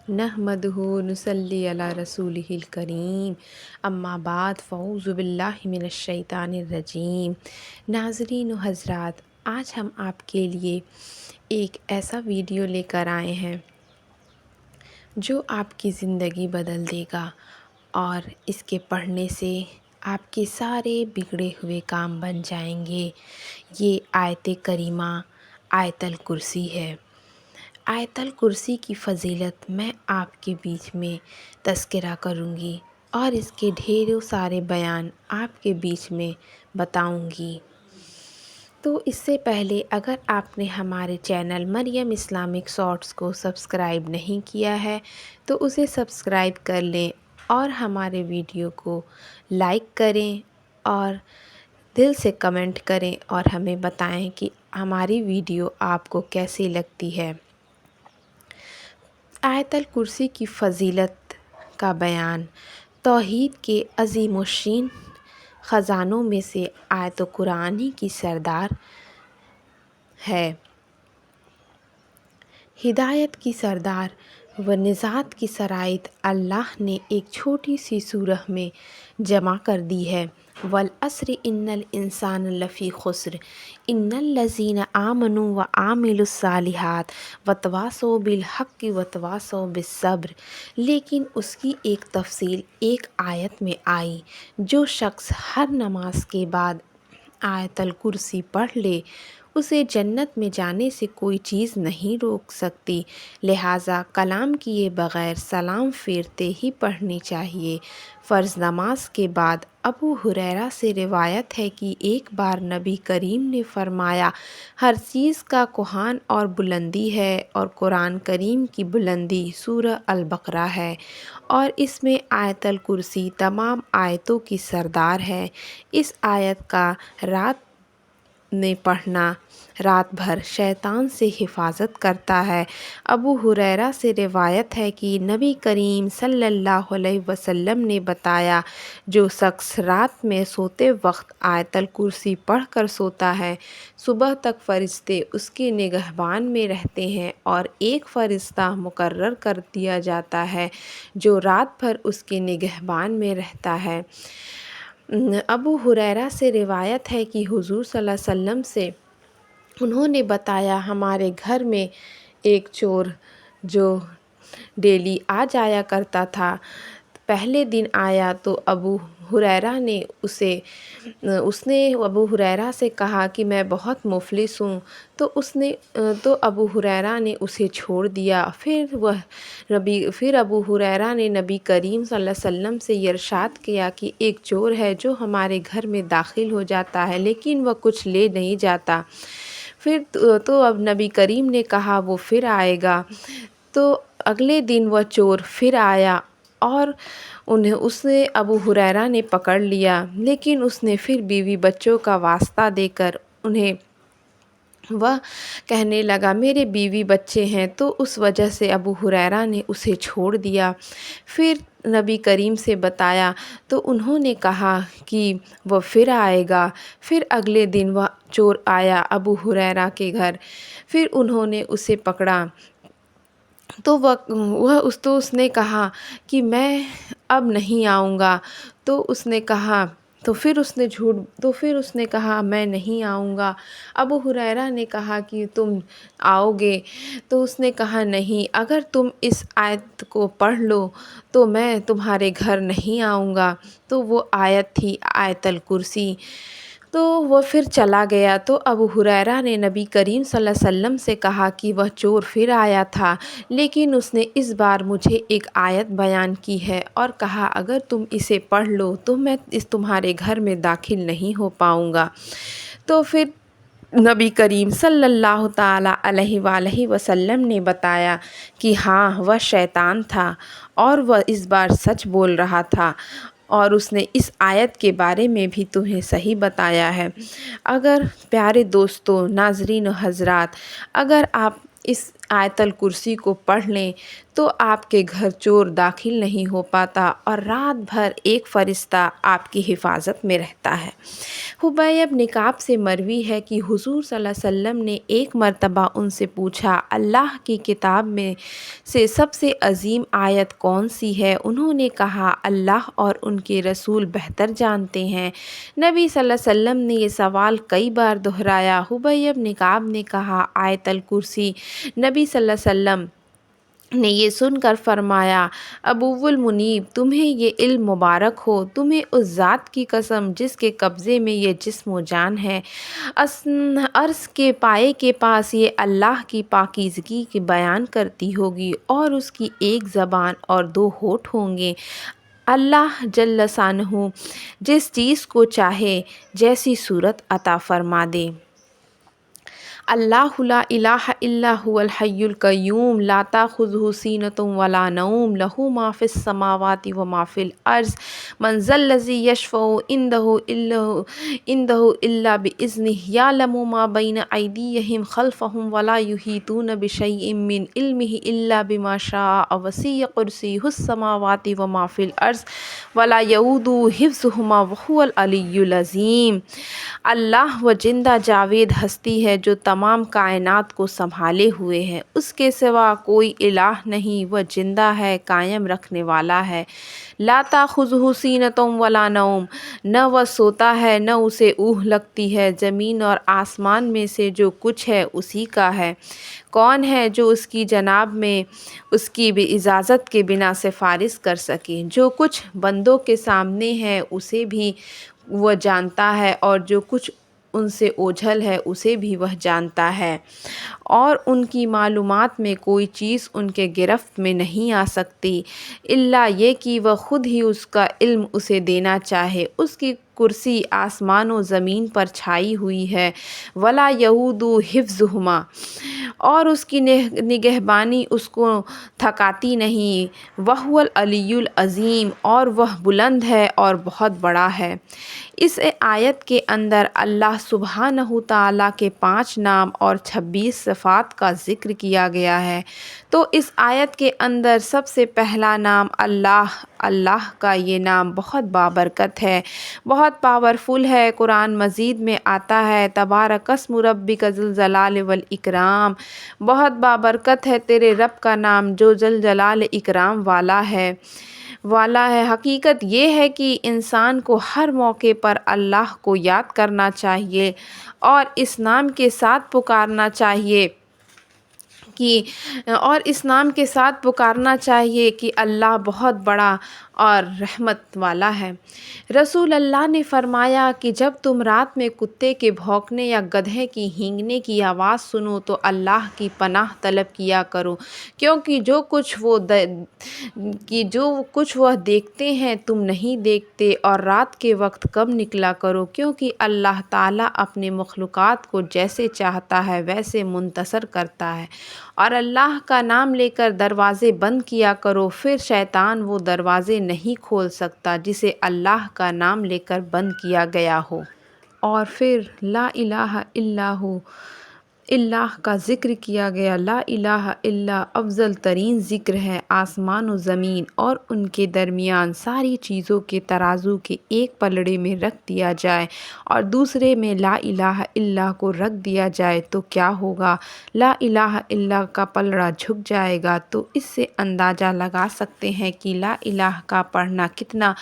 نحمدہ نصلی علی رسولہ الکریم اما بعد فاعوذ باللہ من الشیطان الرجیم۔ ناظرین و حضرات، آج ہم آپ کے لیے ایک ایسا ویڈیو لے کر آئے ہیں جو آپ کی زندگی بدل دے گا، اور اس کے پڑھنے سے آپ کے سارے بگڑے ہوئے کام بن جائیں گے۔ یہ آیت کریمہ آیت الکرسی ہے۔ آیت الکرسی کی فضیلت میں آپ کے بیچ میں تذکرہ کروں گی، اور اس کے ڈھیروں سارے بیان آپ کے بیچ میں بتاؤں گی۔ تو اس سے پہلے اگر آپ نے ہمارے چینل مریم اسلامک شارٹس کو سبسکرائب نہیں کیا ہے تو اسے سبسکرائب کر لیں، اور ہمارے ویڈیو کو لائک کریں اور دل سے کمنٹ کریں، اور ہمیں بتائیں کہ ہماری ویڈیو آپ کو کیسی لگتی ہے۔ آیت الکرسی کی فضیلت کا بیان۔ توحید کے عظیم الشان خزانوں میں سے آیت قرآنی کی سردار ہے۔ ہدایت کی سردار و نجات کی شرائط اللہ نے ایک چھوٹی سی سورہ میں جمع کر دی ہے۔ والعصر ان الانسان لفی خسر الا الذین آمنوا وعملوا الصالحات وتواصوا بالحق وتواصوا بالصبر۔ لیکن اس کی ایک تفصیل ایک آیت میں آئی، جو شخص ہر نماز کے بعد آیت الکرسی پڑھ لے اسے جنت میں جانے سے کوئی چیز نہیں روک سکتی، لہٰذا کلام کیے بغیر سلام پھیرتے ہی پڑھنی چاہیے۔ فرض نماز کے بعد ابو ہریرہ سے روایت ہے کہ ایک بار نبی کریم نے فرمایا، ہر چیز کا کوہان اور بلندی ہے، اور قرآن کریم کی بلندی سورہ البقرہ ہے، اور اس میں آیت الکرسی تمام آیتوں کی سردار ہے۔ اس آیت کا رات میں پڑھنا رات بھر شیطان سے حفاظت کرتا ہے۔ ابو ہریرہ سے روایت ہے کہ نبی کریم صلی اللہ علیہ وسلم نے بتایا، جو شخص رات میں سوتے وقت آیت الکرسی پڑھ کر سوتا ہے، صبح تک فرشتے اس کے نگہبان میں رہتے ہیں، اور ایک فرشتہ مقرر کر دیا جاتا ہے جو رات بھر اس کے نگہبان میں رہتا ہے۔ ابو ہریرہ سے روایت ہے کہ حضور صلی اللہ علیہ وسلم سے انہوں نے بتایا، ہمارے گھر میں ایک چور جو ڈیلی آ جایا کرتا تھا، پہلے دن آیا تو ابو ہریرہ سے کہا کہ میں بہت مفلس ہوں، تو ابو ہریرہ نے اسے چھوڑ دیا۔ پھر ابو ہریرہ نے نبی کریم صلی اللہ علیہ وسلم سے یہ ارشاد کیا کہ ایک چور ہے جو ہمارے گھر میں داخل ہو جاتا ہے، لیکن وہ کچھ لے نہیں جاتا۔ تو اب نبی کریم نے کہا وہ پھر آئے گا۔ تو اگلے دن وہ چور پھر آیا، اور اس نے ابو ہریرہ نے پکڑ لیا، لیکن اس نے پھر بیوی بچوں کا واسطہ دے کر وہ کہنے لگا میرے بیوی بچے ہیں، تو اس وجہ سے ابو ہریرہ نے اسے چھوڑ دیا۔ پھر نبی کریم سے بتایا تو انہوں نے کہا کہ وہ پھر آئے گا۔ پھر اگلے دن وہ چور آیا ابو ہریرہ کے گھر، پھر انہوں نے اسے پکڑا، تو اس نے کہا کہ میں اب نہیں آؤں گا۔ تو پھر اس نے کہا میں نہیں آؤں گا۔ ابو ہریرہ نے کہا کہ تم آؤ گے؟ تو اس نے کہا نہیں، اگر تم اس آیت کو پڑھ لو تو میں تمہارے گھر نہیں آؤں گا۔ تو وہ آیت تھی آیت الکرسی۔ تو وہ پھر چلا گیا۔ تو ابو ہریرہ نے نبی کریم صلی اللہ علیہ وسلم سے کہا کہ وہ چور پھر آیا تھا، لیکن اس نے اس بار مجھے ایک آیت بیان کی ہے، اور کہا اگر تم اسے پڑھ لو تو میں تمہارے گھر میں داخل نہیں ہو پاؤں گا۔ تو پھر نبی کریم صلی اللہ تعالیٰ علیہ وآلہ وسلم نے بتایا کہ ہاں وہ شیطان تھا، اور وہ اس بار سچ بول رہا تھا، اور اس نے اس آیت کے بارے میں بھی تمہیں صحیح بتایا ہے۔ اگر پیارے دوستو، ناظرین و حضرات، اگر آپ اس آیت الکرسی کو پڑھ لیں تو آپ کے گھر چور داخل نہیں ہو پاتا اور رات بھر ایک فرشتہ آپ کی حفاظت میں رہتا ہے۔ حبیب بن کعب سے مروی ہے کہ حضور صلی اللہ علیہ وسلم نے ایک مرتبہ ان سے پوچھا، اللہ کی کتاب میں سے سب سے عظیم آیت کون سی ہے؟ انہوں نے کہا، اللہ اور ان کے رسول بہتر جانتے ہیں۔ نبی صلی اللہ علیہ وسلم نے یہ سوال کئی بار دہرایا۔ حبیب بن کعب نے کہا، آیت الکرسی۔ نبی صلی اللہ علیہ وسلم نے یہ سن کر فرمایا، ابو المنیب، تمہیں یہ علم مبارک ہو، تمہیں اس ذات کی قسم جس کے قبضے میں یہ جسم و جان ہے، عرش کے پائے کے پاس یہ اللہ کی پاکیزگی کی بیان کرتی ہوگی اور اس کی ایک زبان اور دو ہونٹ ہوں گے۔ اللہ جل شانہ جس چیز کو چاہے جیسی صورت عطا فرما دے۔ اللہ لا الہ الا هو الحی القیوم لا تأخذہ سینۃ ولا نوم لہ ما فی السماوات وما فی الارض من ذا الذی یشفع عندہ الا باذنہ یعلم ما بین ایدیہم خلفہم ولا یحیطون بشیء من علمہ الا بما شاء وسع کرسیہ السماوات وما فی الارض ولا یؤودہ حفظہما وہو العلی العظیم۔ اللہ وہ زندہ جاوید ہستی ہے جو تمام کائنات کو سنبھالے ہوئے ہے، اس کے سوا کوئی الہ نہیں، وہ زندہ ہے، قائم رکھنے والا ہے۔ لا تأخذہ سینۃ ولا نوم، نہ وہ سوتا ہے نہ اسے اونگ لگتی ہے۔ زمین اور آسمان میں سے جو کچھ ہے اسی کا ہے۔ کون ہے جو اس کی جناب میں اس کی اجازت کے بنا سفارش کر سکے؟ جو کچھ بندوں کے سامنے ہے اسے بھی وہ جانتا ہے اور جو کچھ ان سے اوجھل ہے اسے بھی وہ جانتا ہے، اور ان کی معلومات میں کوئی چیز ان کے گرفت میں نہیں آ سکتی الا یہ کہ وہ خود ہی اس کا علم اسے دینا چاہے۔ اس کی کرسی آسمان و زمین پر چھائی ہوئی ہے، ولا یؤودہ حفظہما، اور اس کی نگہبانی اس کو تھکاتی نہیں، وہو العلی العظیم، اور وہ بلند ہے اور بہت بڑا ہے۔ اس آیت کے اندر اللہ سبحانہ تعالیٰ کے 5 نام اور 26 صفات کا ذکر کیا گیا ہے۔ تو اس آیت کے اندر سب سے پہلا نام اللہ کا یہ نام بہت بابرکت ہے، بہت پاورفل ہے۔ قرآن مجید میں آتا ہے، تبارک اسم ربک ذی الجلال والاکرام، بہت بابرکت ہے تیرے رب کا نام جو ذل جلال اکرام والا ہے۔ حقیقت یہ ہے کہ انسان کو ہر موقع پر اللہ کو یاد کرنا چاہیے اور اس نام کے ساتھ پکارنا چاہیے کہ اللہ بہت بڑا اور رحمت والا ہے۔ رسول اللہ نے فرمایا کہ جب تم رات میں کتے کے بھونکنے یا گدھے کی ہینگنے کی آواز سنو تو اللہ کی پناہ طلب کیا کرو، کیونکہ جو کچھ وہ دیکھتے ہیں تم نہیں دیکھتے، اور رات کے وقت کم نکلا کرو، کیونکہ اللہ تعالیٰ اپنے مخلوقات کو جیسے چاہتا ہے ویسے منتشر کرتا ہے۔ اور اللہ کا نام لے کر دروازے بند کیا کرو، پھر شیطان وہ دروازے نہیں کھول سکتا جسے اللہ کا نام لے کر بند کیا گیا ہو۔ اور پھر لا الہ الا ہو، اللہ کا ذکر کیا گیا۔ لا الہ الا افضل ترین ذکر ہے۔ آسمان و زمین اور ان کے درمیان ساری چیزوں کے ترازو کے ایک پلڑے میں رکھ دیا جائے اور دوسرے میں لا الہ الا کو رکھ دیا جائے تو کیا ہوگا؟ لا الہ الا کا پلڑا جھک جائے گا۔ تو اس سے اندازہ لگا سکتے ہیں کہ لا الہ کا پڑھنا کتنا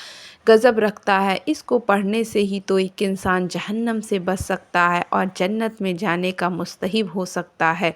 غضب رکھتا ہے۔ اس کو پڑھنے سے ہی تو ایک انسان جہنم سے بچ سکتا ہے اور جنت میں جانے کا مستحق ہو سکتا ہے۔